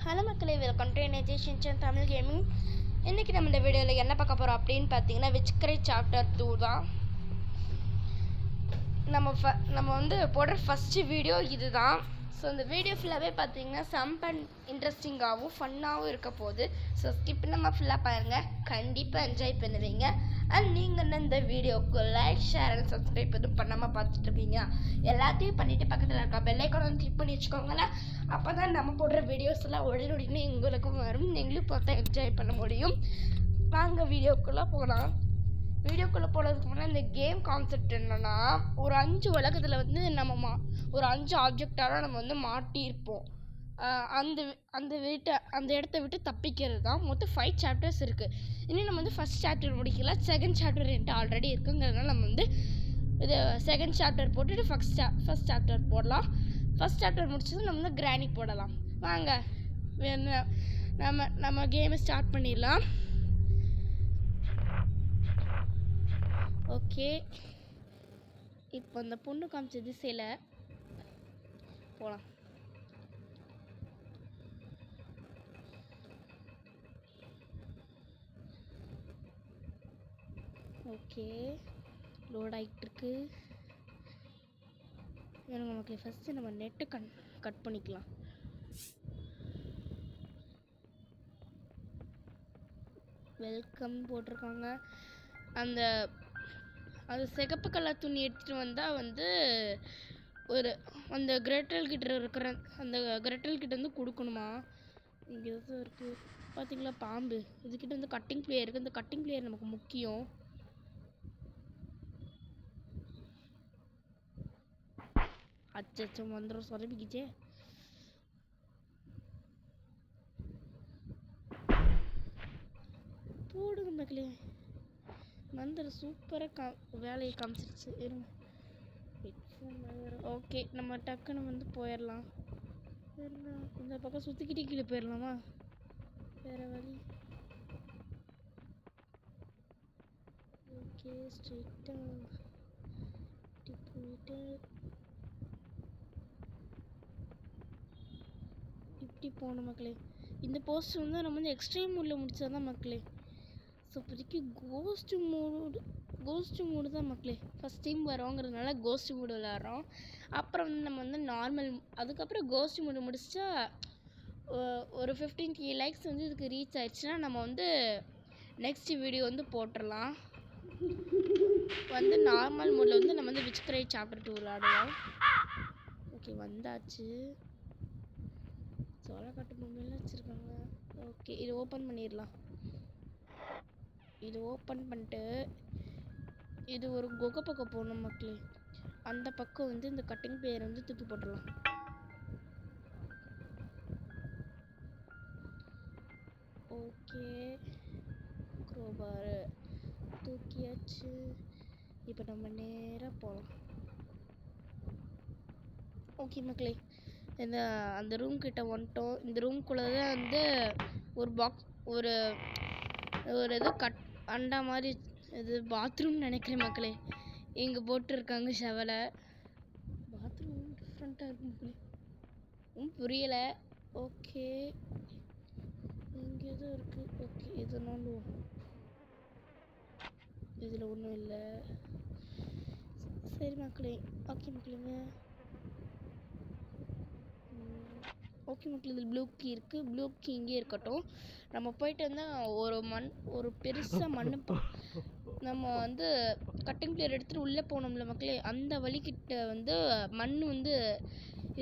Hello மக்களே, welcome to எனர்ஜேஷன் Tamil gaming. இன்றைக்கி நம்ம இந்த வீடியோவில் என்ன பார்க்க போகிறோம் அப்படின்னு பார்த்தீங்கன்னா, விச்கிரைட் சாப்டர் 2 தான். நம்ம வந்து போடுற ஃபஸ்ட்டு வீடியோ இது தான். ஸோ இந்த வீடியோ ஃபுல்லாகவே பார்த்தீங்கன்னா இன்ட்ரெஸ்டிங்காகவும் ஃபன்னாகவும் இருக்க போகுது. ஸோ ஸ்கிப் பண்ணாமல் ஃபுல்லாக பாருங்கள், கண்டிப்பாக என்ஜாய் பண்ணுவீங்க. அண்ட் நீங்கள் இந்த வீடியோவுக்கு லைக், ஷேர் அண்ட் சப்ஸ்கிரைப் எதுவும் பண்ணாமல் பார்த்துட்ருக்கீங்க, எல்லாத்தையும் பண்ணிவிட்டு பக்கத்தில் இருக்க பெல் ஐக்கானை வந்து கிளிக் பண்ணி வச்சுக்கோங்களேன். அப்போ தான் நம்ம போடுற வீடியோஸ் எல்லாம் உடனே உங்களுக்கும் வரும், நீங்களும் பார்த்தா என்ஜாய் பண்ண முடியும். வாங்க வீடியோக்குள்ளே போகலாம். வீடியோக்குள்ளே போகிறதுக்கு முன்னாடி இந்த கேம் கான்செப்ட் என்னென்னா, ஒரு 5 உலகத்தில் வந்து நம்ம ஒரு 5 ஆப்ஜெக்டாக நம்ம வந்து மாட்டியிருப்போம். அந்த இடத்த விட்டு தப்பிக்கிறது தான். மொத்தம் 5 சாப்டர்ஸ் இருக்குது. இன்னும் நம்ம வந்து ஃபஸ்ட் சாப்டர் முடிக்கல, செகண்ட் சாப்டர் என்கிட்ட ஆல்ரெடி இருக்குங்கிறதுனால நம்ம வந்து இது செகண்ட் சாப்டர் போட்டுட்டு ஃபஸ்ட் சாப்டர் போடலாம். ஃபஸ்ட் சாப்டர் முடிச்சது நம்ம வந்து கிராணி போடலாம். வாங்க நம்ம கேமை ஸ்டார்ட் பண்ணிடலாம். ஓகே, இப்போ அந்த பொண்ணு காமிச்ச திசையில் போகலாம். ஓகே, லோட் ஆகிட்டு இருக்கு. நமக்கு ஃபஸ்ட்டு நம்ம நெட்டை கட் பண்ணிக்கலாம். வெல்கம் போட்டிருக்காங்க. அது சிகப்பு கலர் துணி எடுத்துகிட்டு வந்தால் வந்து அந்த கிரெட்டல் கிட்ட இருக்கிற அந்த கிரெட்டல் கிட்ட வந்து கொடுக்கணுமா? இங்கே எதுவும் இருக்குது பார்த்தீங்களா, பாம்பு. இதுக்கிட்ட வந்து கட்டிங் பிளேயர் இருக்குது. இந்த கட்டிங் பிளேயர் நமக்கு முக்கியம். அச்சச்சோ, மந்திரம் சொரபிக்கிச்சே. போடுங்க மக்களே, மந்திரம் சூப்பராக வேலையை காமிச்சிருச்சு. இருங்க, ஓகே, நம்ம டக்குன்னு வந்து போயிடலாம். இந்த பக்கம் சுற்றிக்கிட்டே கீழே போயிடலாமா? வேறு வழி. ஓகே, ஸ்ட்ரெயிட்டாக போயிட்டு இப்படி போகணும் மக்களே. இந்த போஸ்ட் வந்து நம்ம வந்து எக்ஸ்ட்ரீம் மோடில் முடித்தா தான் மக்களே. ஸோ இப்போதைக்கு கோஸ்ட் மூடு தான் மக்களே. ஃபஸ்ட் டைம் வரோங்கிறதுனால கோஸ்ட் மூடு விளாட்றோம். அப்புறம் வந்து நம்ம வந்து நார்மல், அதுக்கப்புறம் கோஸ்ட் மூடு முடிச்சா ஒரு 15K லைக்ஸ் வந்து இதுக்கு ரீச் ஆயிடுச்சுன்னா நம்ம வந்து நெக்ஸ்ட் வீடியோ வந்து போட்டுடலாம். வந்து நார்மல் மூடில் வந்து நம்ம வந்து விச்கிரைட் சாப்டர் 2 விளாடுவோம். ஓகே, வந்தாச்சு. சோளக்காட்டு பொம்மையெல்லாம் வச்சுருக்காங்க. ஓகே, இது ஓப்பன் பண்ணிடலாம். இது ஓப்பன் பண்ணிட்டு இது ஒரு குகை பக்கம் போகணும் மக்களே. அந்த பக்கம் வந்து இந்த கட்டிங் பிளேயர் வந்து தூக்கி போட்டுடலாம். ஓகே, க்ரோபார் தூக்கியாச்சு. இப்போ நம்ம நேராக போகலாம். ஓகே மக்களே, அந்த ரூம் கிட்ட வந்துட்டோம். இந்த ரூம்குள்ளே தான் வந்து ஒரு பாக்ஸ், ஒரு ஏதோ அண்டா மாதிரி, இது பாத்ரூம் நினைக்கிறேன் மக்களே. இங்கே போட்டுருக்காங்க ஷவலை. பாத்ரூம் டிஃப்ரெண்ட்டாக இருக்கு மக்களே, புரியலை. ஓகே, இங்கே எதுவும் இருக்குது. ஓகே, இது நோண்டுவோம். இதில் ஒன்றும் இல்லை. சரி மக்களே. ஓகே மக்களுங்க, ஓகே மக்கள், இதில் ப்ளூ கீ இருக்குது. ப்ளூ கீ இங்கே இருக்கட்டும். நம்ம போயிட்டு வந்து ஒரு பெருசாக மண் நம்ம வந்து கட்டிங் பிளேயர் எடுத்துகிட்டு உள்ளே போனோம்ல மக்களே, அந்த வழிக்கிட்ட வந்து மண் வந்து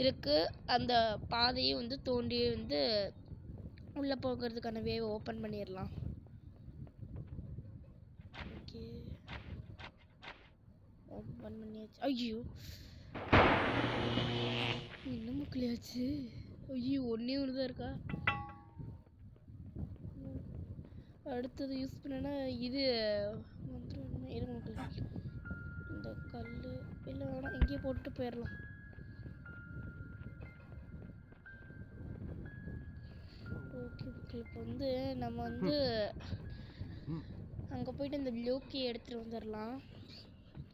இருக்குது. அந்த பாதையை வந்து தோண்டி வந்து உள்ளே போகிறதுக்கான வேவை ஓப்பன் பண்ணிடலாம். ஓகே, ஓப்பன் பண்ணியாச்சு. ஐயோ, என்ன மக்களையாச்சு? ஐயோ, ஒன்றே ஒன்று தான் இருக்கா? அடுத்தது யூஸ் பண்ணனா இது வந்துடும். இருங்க மக்கள், இந்த கல் இல்லை வேணாம், இங்கேயே போட்டுட்டு போயிடலாம். ஓகே மக்கள், இப்போ வந்து நம்ம வந்து அங்கே போயிட்டு இந்த ப்ளூ கீ எடுத்துகிட்டு வந்துடலாம்.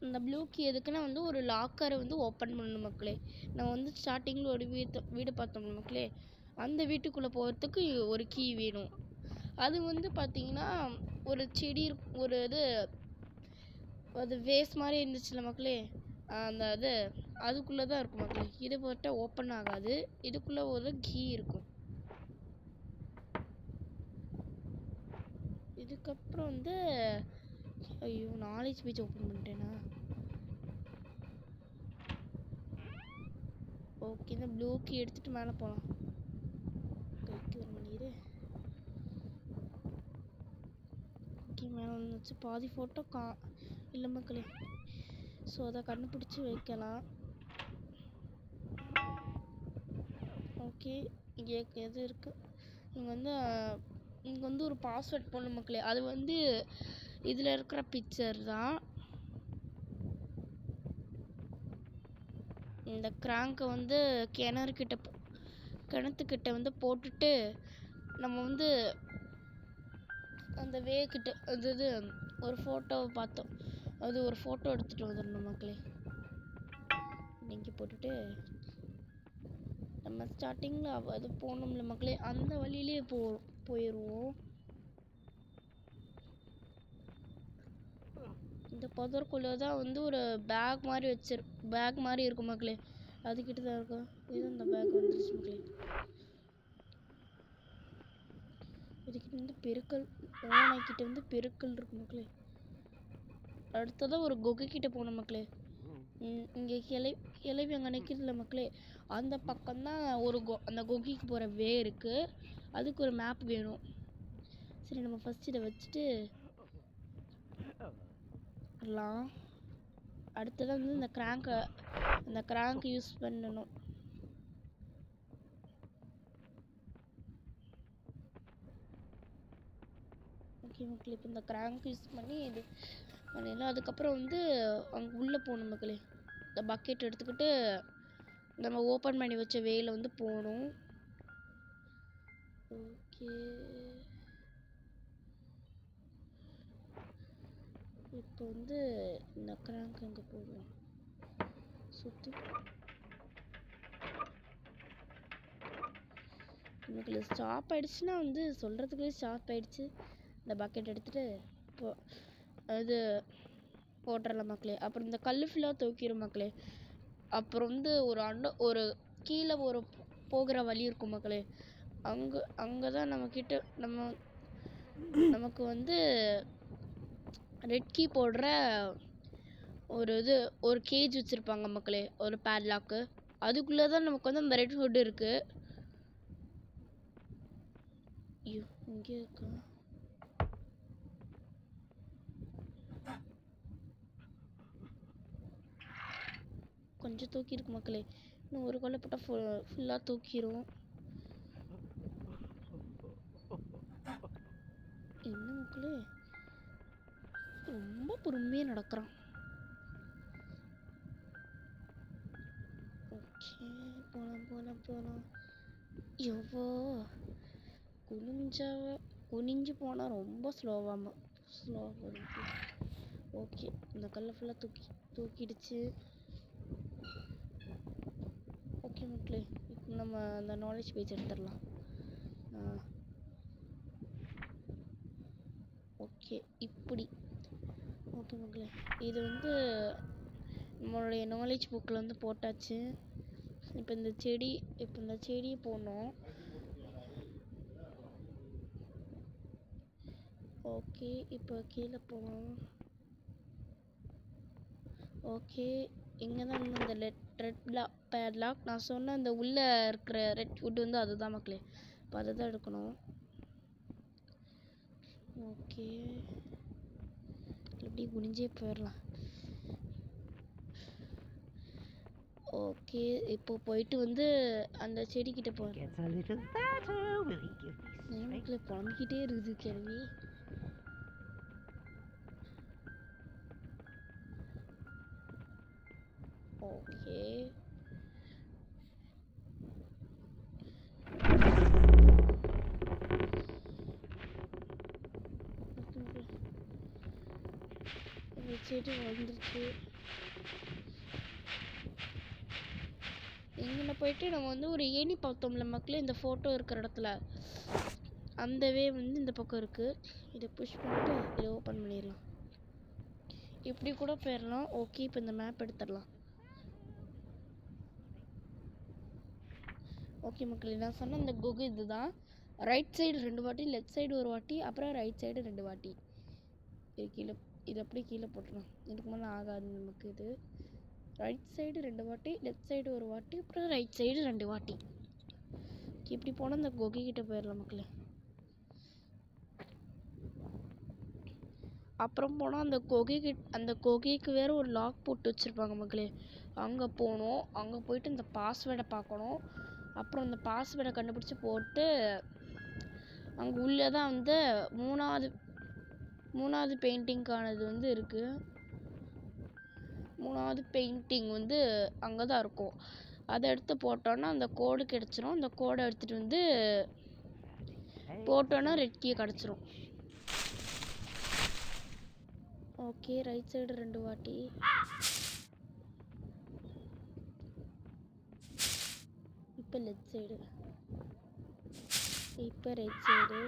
இந்த ப்ளூ கீ எதுக்குன்னா வந்து ஒரு லாக்கரை வந்து ஓப்பன் பண்ணணும் மக்களே. நம்ம வந்து ஸ்டார்டிங்கில் ஒரு வீடு பார்த்தோம் மக்களே, அந்த வீட்டுக்குள்ளே போகிறதுக்கு ஒரு கீ வேணும். அது வந்து பார்த்தீங்கன்னா ஒரு செடி ஒரு இது அது வேஸ்ட் மாதிரி இருந்துச்சுல்ல மக்களே, அந்த இது அதுக்குள்ளே தான் இருக்கும் மக்களே. இது போட்ட ஓப்பன் ஆகாது. இதுக்குள்ளே ஒரு கீ இருக்கும். இதுக்கப்புறம் வந்து ஐயோ நாலேஜ் பேஜ் ஓப்பன் பண்ணிட்டேனா. ஓகே இந்த ப்ளூ கீ எடுத்துகிட்டு மேலே போகலாம். கைக்கு ஒரு மணிரு. ஓகே மேலே வந்துச்சு. பாதி ஃபோட்டோ இல்லை மக்களே. ஸோ அதை கண்டுபிடிச்சி வைக்கலாம். ஓகே இங்கே எது இருக்குது. இங்கே வந்து ஒரு பாஸ்வேர்ட் போடணும் மக்களே. அது வந்து இதில் இருக்கிற பிக்சர் தான். இந்த கிராங்கை வந்து கிணத்துக்கிட்ட வந்து போட்டுட்டு நம்ம வந்து அந்த வேக்கிட்ட அது ஒரு ஃபோட்டோவை பார்த்தோம். அது ஒரு ஃபோட்டோ எடுத்துகிட்டு வந்துடணும் மக்களே. இங்கே போட்டுட்டு நம்ம ஸ்டார்டிங்கில் அது போகணும்ல மக்களே, அந்த வழியிலே போயிடுவோம். இந்த புதருக்குள்ளே தான் வந்து ஒரு பேக் மாதிரி இருக்கும் மக்களே. அதுக்கிட்ட தான் இருக்கும். இது இந்த பேக் வந்துருச்சு மக்களே. இதுக்கிட்ட வந்து ஓனைக்கிட்ட வந்து பெருக்கல் இருக்கு மக்களே. அடுத்ததான் ஒரு குகைக்கிட்ட போகணும் மக்களே. இங்கே கிளவி அங்கே நிற்கிறதுல மக்களே, அந்த பக்கம்தான் அந்த குகைக்கு போகிற வே இருக்குது. அதுக்கு ஒரு மேப் வேணும். சரி நம்ம ஃபஸ்ட் இதை வச்சுட்டு அடுத்ததான் வந்து இந்த கிராங்க் யூஸ் பண்ணணும். ஓகே மக்களே, இப்போ இந்த கிராங்க் யூஸ் பண்ணி இது பண்ணிடலாம். அதுக்கப்புறம் வந்து அங்கே உள்ளே போகணும் மக்களே. இந்த பக்கெட் எடுத்துக்கிட்டு நம்ம ஓப்பன் பண்ணி வச்ச வேயில் வந்து போகணும். ஓகே இப்போ வந்து இந்த கிராங்க் அங்கே போடுவோம். சுற்றி எனக்கு ஸ்டாப் ஆகிடுச்சுன்னா வந்து சொல்கிறதுக்குள்ளே ஸ்டாப் ஆகிடுச்சு. இந்த பக்கெட் எடுத்துகிட்டு இப்போ அது போட்டுடலாம் மக்களே. அப்புறம் இந்த கல் ஃபுல்லாக தூக்கிடும் மக்களே. அப்புறம் வந்து ஒரு கீழே ஒரு போகிற வழி இருக்கும் மக்களே. அங்கே தான் நமக்கு வந்து ரெட் கீ போடுற ஒரு கேஜ் வச்சுருப்பாங்க மக்களே, ஒரு பேட்லாக்கு. அதுக்குள்ளே தான் நமக்கு வந்து அந்த ரெட் ஹுட் இருக்குது. ஐயோ இங்கே இருக்கா. கொஞ்சம் தூக்கியிருக்கு மக்களே. இன்னும் ஒரு கொலை போட்டால் ஃபுல்லாக தூக்கிடும். என்ன மக்களே ரொம்ப பொறுமையாக நடக்கிறான். ஓகே போகலாம். எவ்வளோ குனிஞ்சு போனால் ரொம்ப ஸ்லோவாக. ஓகே இந்த கல்லை ஃபுல்லாக தூக்கிடுச்சு. ஓகே மக்களே, இப்போ நம்ம அந்த நாலேஜ் பேஜ் எடுத்துடலாம். ஓகே இப்படி. ஓகே மக்களே, இது வந்து நம்மளுடைய நாலேஜ் புக்கில் வந்து போட்டாச்சு. இப்போ இந்த செடியை போடணும். ஓகே இப்போ கீழே போகணும். ஓகே இங்கே தான் இந்த ரெட் பேட்லாக் நான் சொன்ன அந்த உள்ளே இருக்கிற ரெட் வுட் வந்து அதுதான் மக்களே. இப்போ அதை தான் எடுக்கணும். ஓகே எப்படி குனிஞ்சே போயிடலாம். ஓகே இப்போ போயிட்டு வந்து அந்த செடிக்கிட்ட போகிறேன். புலம்பிக்கிட்டே இருக்குது கேள்வி. ஓகே செடி வந்துருச்சு. இங்கே போயிட்டு நம்ம வந்து ஒரு ஏணி பார்த்தோம்ல மக்களே, இந்த ஃபோட்டோ இருக்கிற இடத்துல அந்த வே வந்து இந்த பக்கம் இருக்குது. இதை புஷ் பண்ணிட்டு இதை ஓப்பன் பண்ணிடலாம். இப்படி கூட போயிடலாம். ஓகே, இப்போ இந்த மேப் எடுத்துடலாம். ஓகே மக்களே, நான் சொன்ன இந்த குகை இதுதான். ரைட் சைடு 2 வாட்டி, லெஃப்ட் சைடு ஒரு வாட்டி, அப்புறம் ரைட் சைடு 2 வாட்டி. இது கீழே, இது அப்படியே கீழே போட்டுடலாம். இதுக்கு மேலே ஆகாது நமக்கு. இது ரைட் சைடு 2 வாட்டி, லெஃப்ட் சைடு ஒரு வாட்டி, அப்புறம் ரைட் சைடு 2 வாட்டி. இப்படி போனால் இந்த குகை கிட்ட போயிடலாம் மக்களே. அப்புறம் போனால் அந்த குகைக்கு வேறு ஒரு லாக் போட்டு வச்சுருப்பாங்க மக்களே. அங்கே போகணும். அங்கே போயிட்டு இந்த பாஸ்வேர்டை பார்க்கணும். அப்புறம் இந்த பாஸ்வேர்டை கண்டுபிடிச்சி போட்டு அங்கே உள்ளே தான் வந்து மூணாவது பெயிண்டிங்கானது வந்து இருக்குது. 3வது பெயிண்டிங் வந்து அங்கே தான் இருக்கும். அதை எடுத்து போட்டோன்னா அந்த கோடு கிடச்சிரும். அந்த கோடை எடுத்துகிட்டு வந்து போட்டோன்னா ரெட் கீ கிடச்சிரும். ஓகே, ரைட் சைடு 2 வாட்டி. இப்போ லெஃப்ட் சைடு, இப்போ ரைட் சைடு.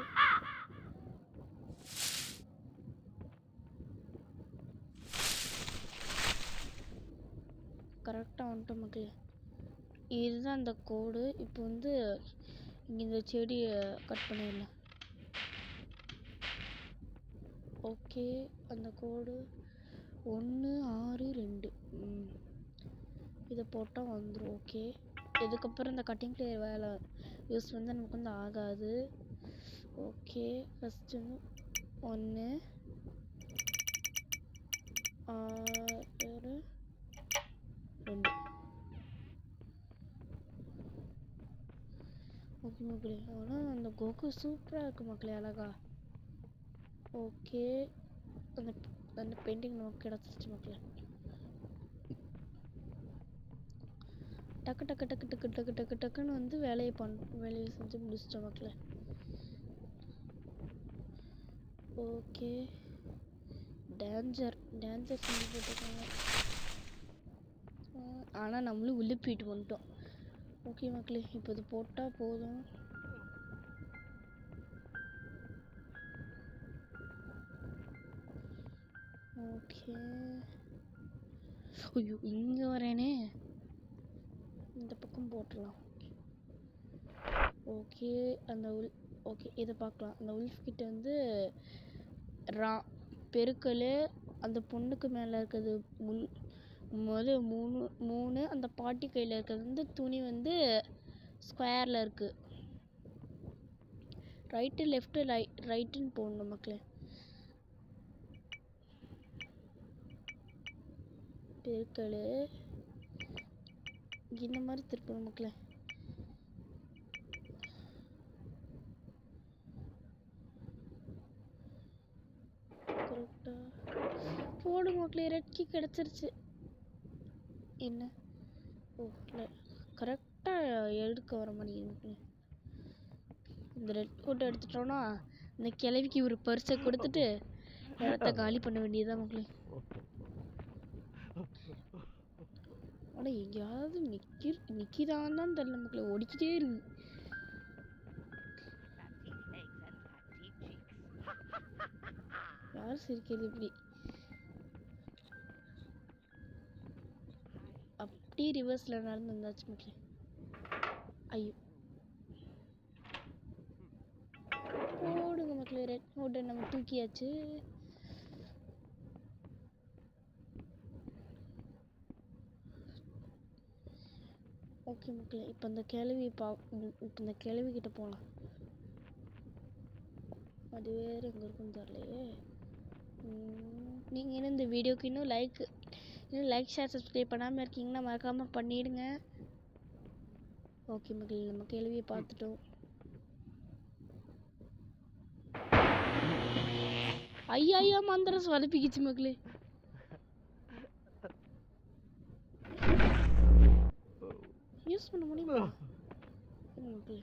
கரெக்டாக வந்துட்டோம் மக்களே. இதுதான் அந்த கோடு. இப்போ வந்து இங்கே இந்த செடியை கட் பண்ணிடலாம். ஓகே, அந்த கோடு 1 6 2 இதை போட்டால் வந்துடும். ஓகே, இதுக்கப்புறம் இந்த கட்டிங் பிளேயர் வேலை யூஸ் வந்து நமக்கு வந்து ஆகாது. Okay, first 1 6 2. ஓகே மக்களே, ஆனால் அந்த கோகு சூப்பராக இருக்குது மக்களே, அழகா. ஓகே, அந்த பெயிண்டிங் நமக்கு கிடச்சிருச்சு மக்களே. டக்கு டக்கு டக்கு டக்கு டக்கு டக்கு டக்குன்னு வந்து வேலையை செஞ்சு முடிச்சிட்டோம் மக்களே. ஓகே, டேஞ்சர் செஞ்சு போட்டுருக்காங்க. ஆனால் நம்மளும் உள்ளே போயிட்டு வந்துட்டோம். ஓகே மக்களே, இப்போ இது போட்டால் போதும். ஓகே, ஐயோ இங்கே வரேனே, இந்த பக்கம் போட்டுடலாம். ஓகே, ஓகே இதை பார்க்கலாம். அந்த உல்ஃப் கிட்ட வந்து பெருக்கல், அந்த பொண்ணுக்கு மேலே இருக்கிறது முதல் 3 அந்த பாட்டி கையில் இருக்கிறது வந்து துணி வந்து ஸ்கொயரில் இருக்குது. ரைட்டு லெஃப்ட்டு ரைட்டுன்னு போடணும் மக்களே. பெருக்கல் இந்த மாதிரி திருப்பணும் மக்களே. கரெக்டாக போடு மக்களே. ரெட் கீ கிடச்சிருச்சு. என்ன? ஓ இல்லை, கரெக்டாக எடுக்க வர மாதிரி. இந்த ரெட் கோட்டை எடுத்துட்டோன்னா இந்த கிழவிக்கு ஒரு பர்ஸை கொடுத்துட்டு இடத்த காலி பண்ண வேண்டியதுதான் மக்களே. ஆனால் எங்கேயாவது நிற்கிறான்னு தான் தெரியல மக்களே, ஓடிக்கிட்டே இருக்கு. யார் சிரிக்கிறது இப்படி? அப்படி ரிவர்ஸில் நடந்து வந்தாச்சு மக்களே. ஐயோ போடுங்க மக்களே, ரெட் கோட்டை நம்ம தூக்கியாச்சு. ஓகே மக்களே, இப்போ இந்த கிட்ட போகலாம். அது வேறு எங்கே இருக்குன்னு தெரியலையே. நீங்கள் இன்னும் இந்த வீடியோக்கு இன்னும் லைக் ஷேர் சப்ஸ்கிரைப் பண்ணாமல் இருக்கீங்கன்னா மறக்காமல் பண்ணிவிடுங்க. ஓகே மக்களே, நம்ம கேள்வியை பார்த்துட்டோம். ஐயா மந்திரம் சொதப்பிக்கிச்சு மக்களே. யூஸ் பண்ண முடியுமா மக்களே?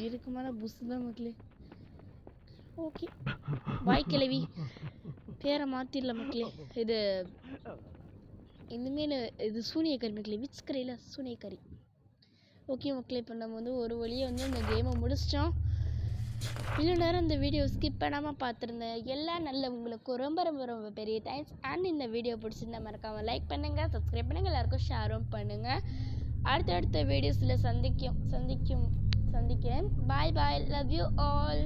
இதுக்கு மேலே புஸ் தான் மக்களே. ஓகே பாய் கிழவி. பேரை மாற்றிடல மக்களே. இது இனிமேல் இது சூனியக்காரி மக்களே, விச்கரையில் சூனியக்காரி. ஓகே மக்களே, இப்போ நம்ம வந்து ஒரு வழியாக வந்து இந்த கேமை முடிச்சிட்டோம். இவ்வளோ நேரம் இந்த வீடியோ ஸ்கிப் பண்ணாமல் பார்த்துருந்தேன் எல்லாம் நல்ல உங்களுக்கு ரொம்ப ரொம்ப ரொம்ப பெரிய தேங்க்ஸ். அண்ட் இந்த வீடியோ பிடிச்சிருந்தா மறக்காமல் லைக் பண்ணுங்கள், சப்ஸ்கிரைப் பண்ணுங்கள், எல்லாருக்கும் ஷேரும் பண்ணுங்கள். அடுத்தடுத்த வீடியோஸில் சந்திக்கிறேன். பாய் பாய், லவ் யூ ஆல்.